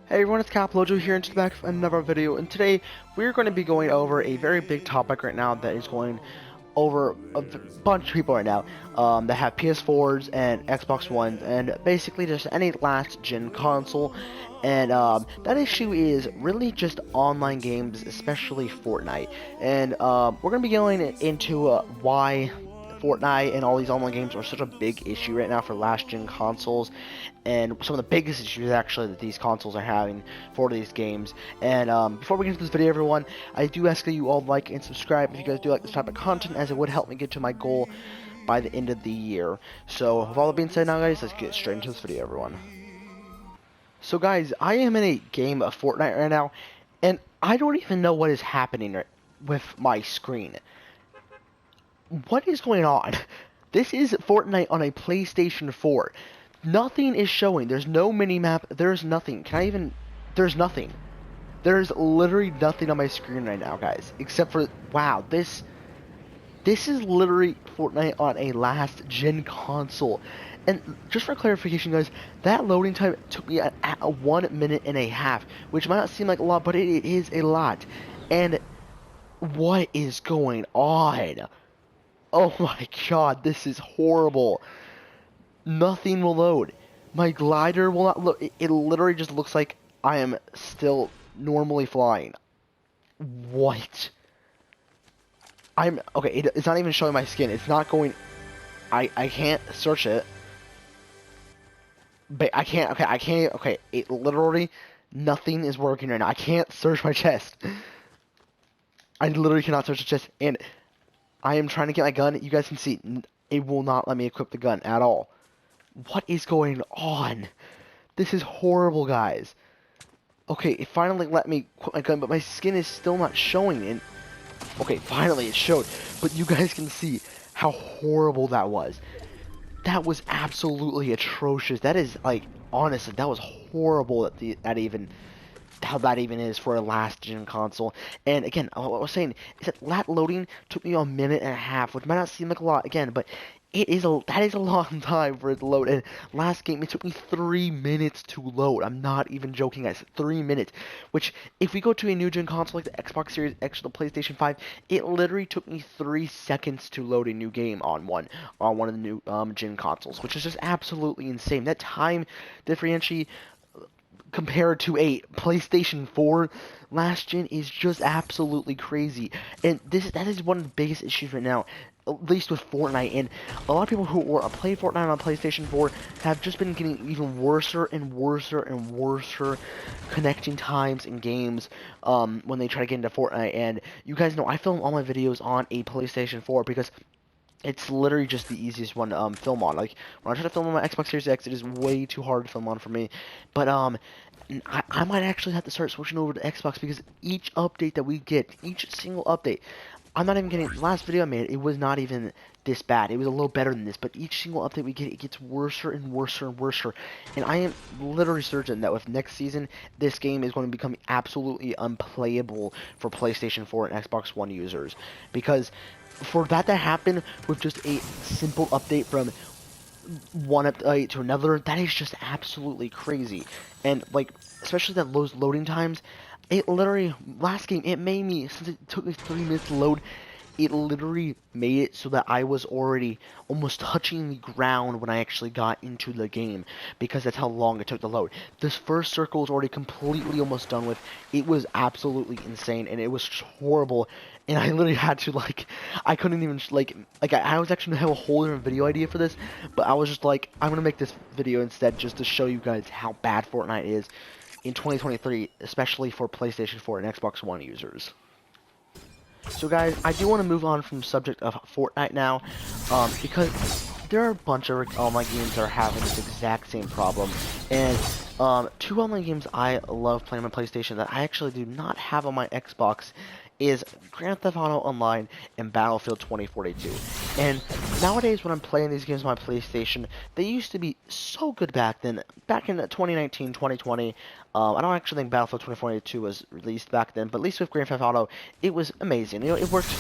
Hey everyone, it's Caplojo here, and today back with another video. And today we're going to be going over a very big topic right now that is going over a bunch of people right now that have PS4s and Xbox Ones, and basically just any last-gen console. And that issue is really just online games, especially Fortnite. And we're going to be going into why Fortnite and all these online games are such a big issue right now for last-gen consoles, and some of the biggest issues actually that these consoles are having for these games. And before we get into this video, everyone, I do ask that you all like and subscribe if you guys do like this type of content, as it would help me get to my goal by the end of the year. So with all that being said now, guys, let's get straight into this video, everyone. So guys, I am in a game of Fortnite right now, and I don't even know what is happening with my screen. What is going on? This is Fortnite on a PlayStation 4. Nothing is showing. There's no mini-map. There's nothing. There's nothing. There's literally nothing on my screen right now, guys. Except for, wow, this is literally Fortnite on a last-gen console. And just for clarification, guys, that loading time took me a 1 minute and a half, which might not seem like a lot, but it is a lot. And what is going on? Oh my god, this is horrible. Nothing will load. My glider will not load. It literally just looks like I am still normally flying. What? Okay, it's not even showing my skin. It's not going... I can't search it. But I can't, okay, it literally, nothing is working right now. I can't search my chest. I literally cannot search the chest, and I am trying to get my gun. You guys can see, it will not let me equip the gun at all. What is going on? This is horrible, guys. Okay, it finally let me equip my gun, but my skin is still not showing. And okay, finally it showed. But you guys can see how horrible that was. That was absolutely atrocious. That is, like, honestly, that was horrible how that even is for a last-gen console. And again, what I was saying is that loading took me a minute and a half, which might not seem like a lot, again, but that is a long time for it to load. And last game, it took me 3 minutes to load. I'm not even joking, guys. 3 minutes. Which, if we go to a new-gen console like the Xbox Series X or the PlayStation 5, it literally took me 3 seconds to load a new game on one of the new gen consoles, which is just absolutely insane. That time differential compared to a PlayStation 4 last gen is just absolutely crazy. And that is one of the biggest issues right now, at least with Fortnite. And a lot of people who play Fortnite on PlayStation 4 have just been getting even worser and worser and worser connecting times in games when they try to get into Fortnite. And you guys know I film all my videos on a PlayStation 4 because it's literally just the easiest one to film on. Like, when I try to film on my Xbox Series X, it is way too hard to film on for me. But I might actually have to start switching over to Xbox, because each update that we get, each single update, I'm not even getting... The last video I made, it was not even this bad. It was a little better than this, but each single update we get, it gets worser and worser and worser. And I am literally certain that with next season, this game is going to become absolutely unplayable for PlayStation 4 and Xbox One users. Because for that to happen with just a simple update from one update to another, that is just absolutely crazy. And, like, especially those loading times, it literally, last game, it made me, since it took me 3 minutes to load, it literally made it so that I was already almost touching the ground when I actually got into the game, because that's how long it took to load. This first circle was already completely almost done with. It was absolutely insane, and it was horrible. And I literally had to, like, I couldn't even, I was actually going to have a whole different video idea for this, but I was just like, I'm going to make this video instead just to show you guys how bad Fortnite is in 2023, especially for PlayStation 4 and Xbox One users. So guys, I do want to move on from the subject of Fortnite now, because there are a bunch of online games that are having this exact same problem. And two online games I love playing on my PlayStation that I actually do not have on my Xbox is Grand Theft Auto Online and Battlefield 2042. And nowadays when I'm playing these games on my PlayStation, they used to be so good back then. Back in 2019, 2020, I don't actually think Battlefield 2042 was released back then, but at least with Grand Theft Auto, it was amazing. You know, it worked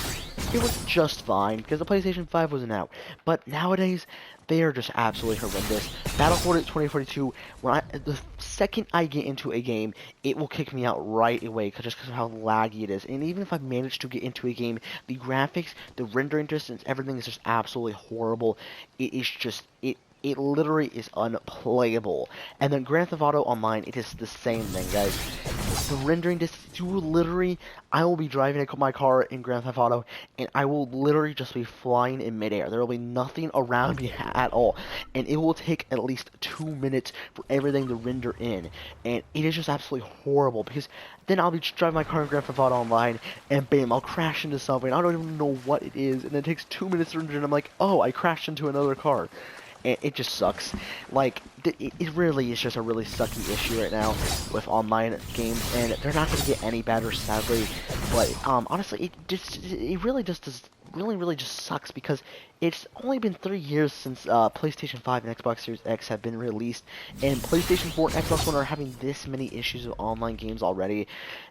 it was just fine because the PlayStation 5 wasn't out. But nowadays, they are just absolutely horrendous. Battlefield 2042, the second I get into a game, it will kick me out right away just because of how laggy it is. And even if I manage to get into a game, the graphics, the rendering distance, everything is just absolutely horrible. It is just, it literally is unplayable. And then Grand Theft Auto Online, it is the same thing, guys. The rendering distance, I will be driving my car in Grand Theft Auto, and I will literally just be flying in midair. There will be nothing around me at all, and it will take at least 2 minutes for everything to render in, and it is just absolutely horrible, because then I'll be driving my car in Grand Theft Auto Online, and bam, I'll crash into something, I don't even know what it is, and it takes 2 minutes to render, and I'm like, oh, I crashed into another car. And it just sucks. Like, it really is just a really sucky issue right now with online games, and they're not going to get any better, sadly. But honestly, it really just really just sucks, because it's only been 3 years since PlayStation 5 and Xbox Series X have been released, and PlayStation 4 and Xbox One are having this many issues with online games already.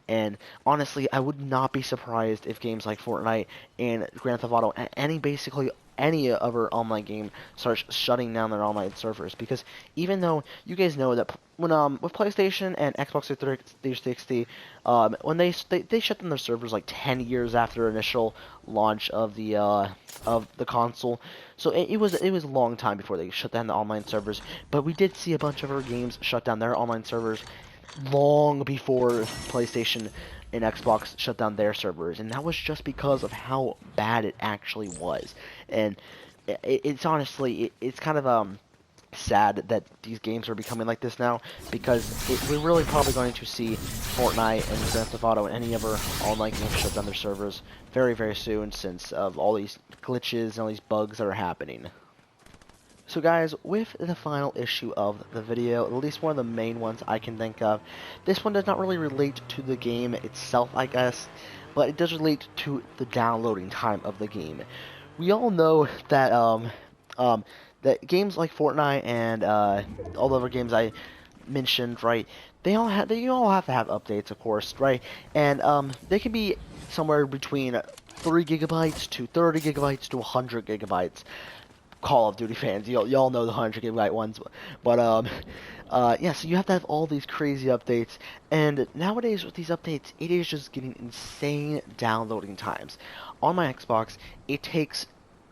And honestly, I would not be surprised if games like Fortnite and Grand Theft Auto and basically any other online game starts shutting down their online servers, because even though you guys know that when with PlayStation and Xbox 360, when they shut down their servers like 10 years after initial launch of the console, so it was a long time before they shut down the online servers. But we did see a bunch of other games shut down their online servers long before PlayStation and Xbox shut down their servers, and that was just because of how bad it actually was. And it's honestly, it's kind of sad that these games are becoming like this now, because we're really probably going to see Fortnite and Grand Theft Auto and any other online games shut down their servers very, very soon, since of all these glitches and all these bugs that are happening. So guys, with the final issue of the video, at least one of the main ones I can think of, this one does not really relate to the game itself, I guess, but it does relate to the downloading time of the game. We all know that that games like Fortnite and all the other games I mentioned, right? They all have to have updates, of course, right? And they can be somewhere between 3 gigabytes to 30 gigabytes to 100 gigabytes. Call of Duty fans, y'all know the 100 gigabyte ones, but yeah, so you have to have all these crazy updates, and nowadays with these updates, it is just getting insane downloading times. On my Xbox, it takes,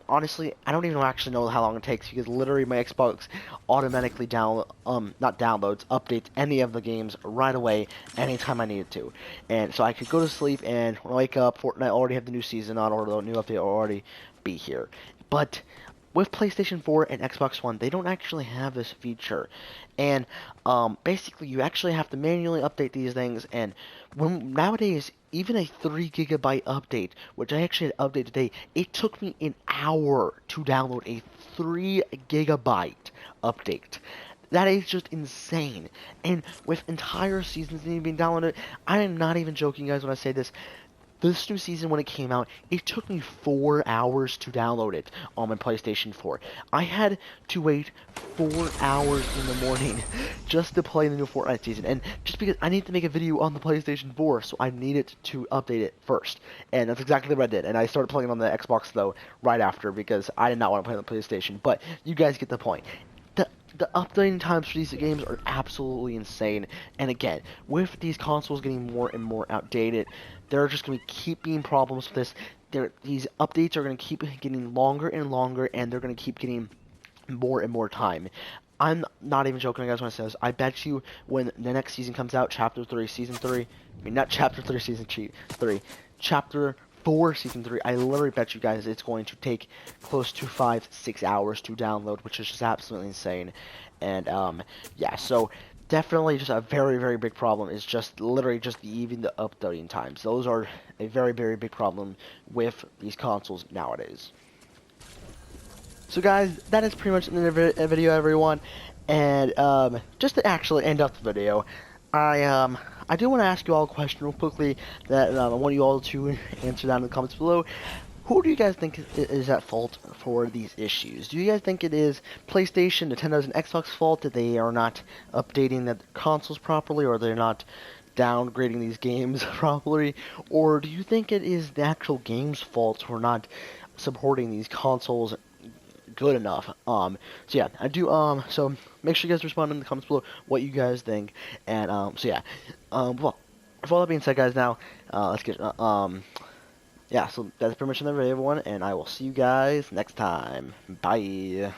honestly, I don't even actually know how long it takes, because literally my Xbox automatically not downloads, updates any of the games right away, anytime I need it to. And so I could go to sleep, and when I wake up, Fortnite already have the new season on, or the new update will already be here. But with PlayStation 4 and Xbox One, they don't actually have this feature, and basically you actually have to manually update these things. And nowadays, even a 3 gigabyte update, which I actually had updated today, it took me an hour to download a 3 gigabyte update. That is just insane. And with entire seasons being downloaded, I am not even joking, guys, when I say this. This new season, when it came out, it took me 4 hours to download it on my PlayStation 4. I had to wait 4 hours in the morning just to play the new Fortnite season. And just because I need to make a video on the PlayStation 4, so I needed to update it first. And that's exactly what I did. And I started playing on the Xbox, though, right after, because I did not want to play on the PlayStation. But you guys get the point. The updating times for these games are absolutely insane. And again, with these consoles getting more and more outdated, there are just going to keep being problems with this. These updates are going to keep getting longer and longer, and they're going to keep getting more and more time. I'm not even joking, guys, when I say this. I bet you when the next season comes out, Chapter 3, Season 3, I mean, not Chapter 3, Season 3, Chapter 4, Season 3, I literally bet you guys it's going to take close to 5-6 hours to download, which is just absolutely insane. And, yeah, so definitely just a very, very big problem is just literally just even the updating times. Those are a very, very big problem with these consoles nowadays. So guys, that is pretty much the video, everyone. And just to actually end up the video, I do want to ask you all a question real quickly that I want you all to answer down in the comments below. Who do you guys think is at fault for these issues? Do you guys think it is PlayStation, Nintendo's, and Xbox fault that they are not updating the consoles properly, or they're not downgrading these games probably, or do you think it is the actual game's fault for not supporting these consoles good enough? So yeah, I do. So make sure you guys respond in the comments below what you guys think, and so yeah, well, with all that being said, guys, now let's get yeah. So that's pretty much another video, everyone, and I will see you guys next time. Bye.